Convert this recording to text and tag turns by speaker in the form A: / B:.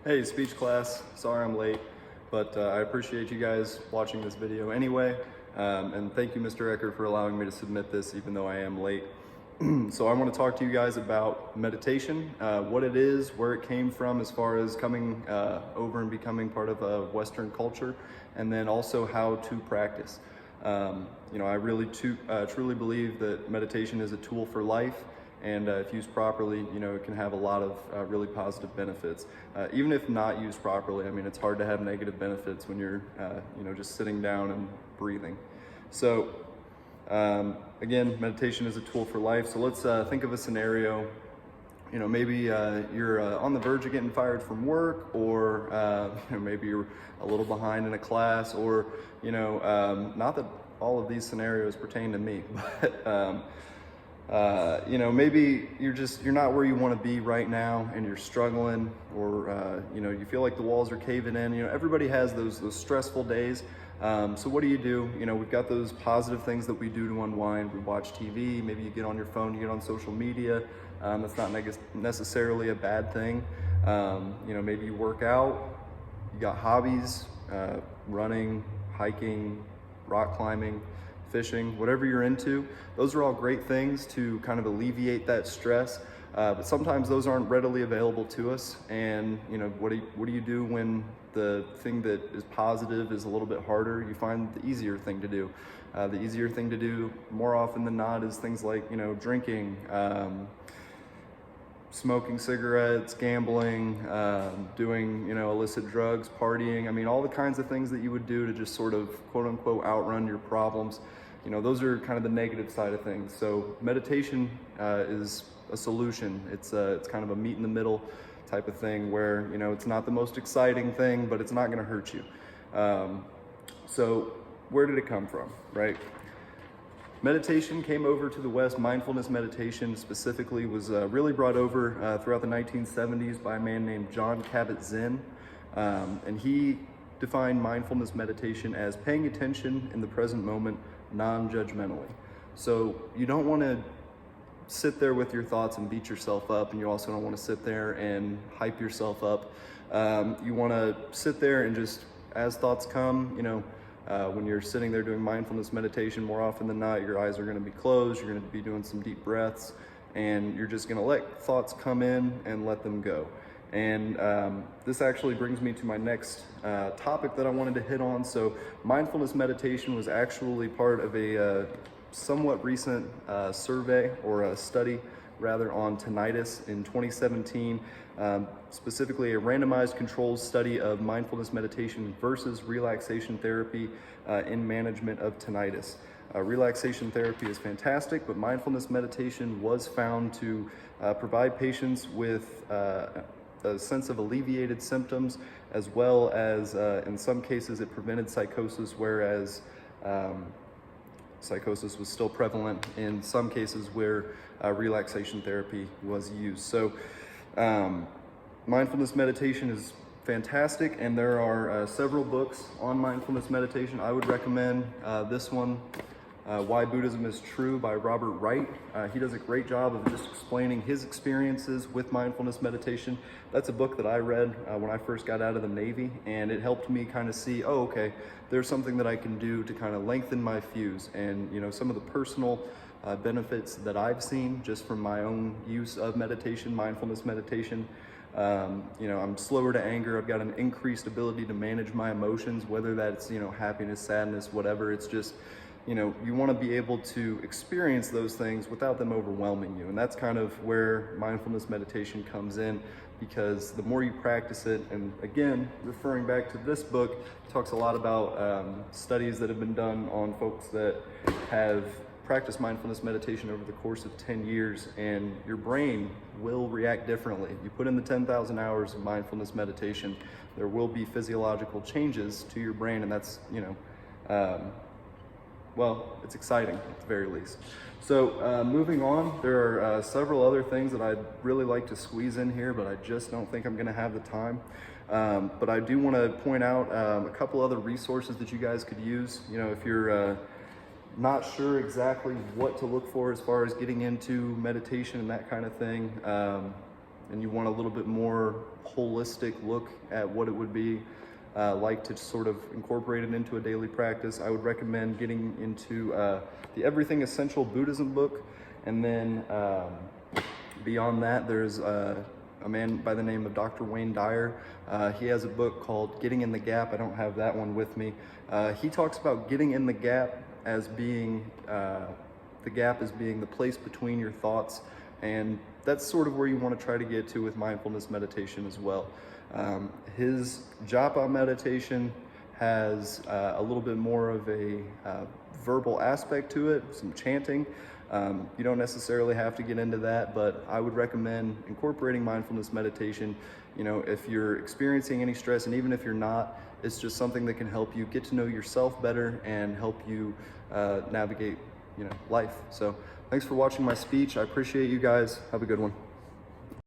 A: Hey, speech class, sorry I'm late, but I appreciate you guys watching this video anyway. And thank you, Mr. Ecker, for allowing me to submit this even though I am late. So I want to talk to you guys about meditation, what it is, where it came from as far as coming over and becoming part of a Western culture, and then also how to practice. I really truly believe that meditation is a tool for life. And if used properly, it can have a lot of really positive benefits. Even if not used properly, I mean, it's hard to have negative benefits when you're, just sitting down and breathing. So, again, meditation is a tool for life. So let's think of a scenario. Maybe you're on the verge of getting fired from work, or maybe you're a little behind in a class, or not that all of these scenarios pertain to me, but maybe you're not where you want to be right now and you're struggling, or, you feel like the walls are caving in. Everybody has those stressful days. So what do? We've got those positive things that we do to unwind. We watch TV, maybe you get on your phone, you get on social media. That's not necessarily a bad thing. Maybe you work out, you got hobbies, running, hiking, rock climbing, fishing, whatever you're into. Those are all great things to kind of alleviate that stress, but sometimes those aren't readily available to us. And what do you do when the thing that is positive is a little bit harder? You find the easier thing to do. The easier thing to do more often than not is things like drinking, smoking cigarettes, gambling, doing illicit drugs, partying. I mean, all the kinds of things that you would do to just sort of quote unquote outrun your problems. Those are kind of the negative side of things. So meditation is a solution. It's kind of a meet in the middle type of thing where it's not the most exciting thing, but it's not going to hurt you. So where did it come from, right? Meditation came over to the West. Mindfulness meditation specifically was really brought over throughout the 1970s by a man named John Kabat-Zinn, and he defined mindfulness meditation as paying attention in the present moment non-judgmentally. So you don't want to sit there with your thoughts and beat yourself up, and you also don't want to sit there and hype yourself up. You want to sit there and just, as thoughts come, when you're sitting there doing mindfulness meditation, more often than not, your eyes are going to be closed, you're going to be doing some deep breaths, and you're just going to let thoughts come in and let them go. And this actually brings me to my next topic that I wanted to hit on. So mindfulness meditation was actually part of a somewhat recent survey, or a study rather, on tinnitus in 2017, specifically a randomized controlled study of mindfulness meditation versus relaxation therapy in management of tinnitus. Relaxation therapy is fantastic, but mindfulness meditation was found to provide patients with a sense of alleviated symptoms, as well as in some cases it prevented psychosis, whereas psychosis was still prevalent in some cases where relaxation therapy was used. So mindfulness meditation is fantastic, and there are several books on mindfulness meditation. I would recommend this one, Why Buddhism is True by Robert Wright. He does a great job of just explaining his experiences with mindfulness meditation. That's a book that I read when I first got out of the Navy, and it helped me kind of see, oh, okay, there's something that I can do to kind of lengthen my fuse. And some of the personal benefits that I've seen just from my own use of meditation, mindfulness meditation. I'm slower to anger. I've got an increased ability to manage my emotions, whether that's happiness, sadness, whatever. It's just you want to be able to experience those things without them overwhelming you. And that's kind of where mindfulness meditation comes in, because the more you practice it, and again, referring back to this book, it talks a lot about studies that have been done on folks that have practiced mindfulness meditation over the course of 10 years, and your brain will react differently. You put in the 10,000 hours of mindfulness meditation, there will be physiological changes to your brain, and that's, well, it's exciting at the very least. So moving on, there are several other things that I'd really like to squeeze in here, but I just don't think I'm going to have the time. But I do want to point out a couple other resources that you guys could use. If you're not sure exactly what to look for as far as getting into meditation and that kind of thing, and you want a little bit more holistic look at what it would be like to sort of incorporate it into a daily practice, I would recommend getting into the Everything Essential Buddhism book. And then beyond that, there's a man by the name of Dr. Wayne Dyer. He has a book called Getting in the Gap. I don't have that one with me. He talks about getting in the gap as being, the gap as being the place between your thoughts. And that's sort of where you want to try to get to with mindfulness meditation as well. His japa meditation has a little bit more of a verbal aspect to it, some chanting. You don't necessarily have to get into that, but I would recommend incorporating mindfulness meditation. You know, if you're experiencing any stress, and even if you're not, it's just something that can help you get to know yourself better and help you navigate, life. So thanks for watching my speech. I appreciate you guys. Have a good one.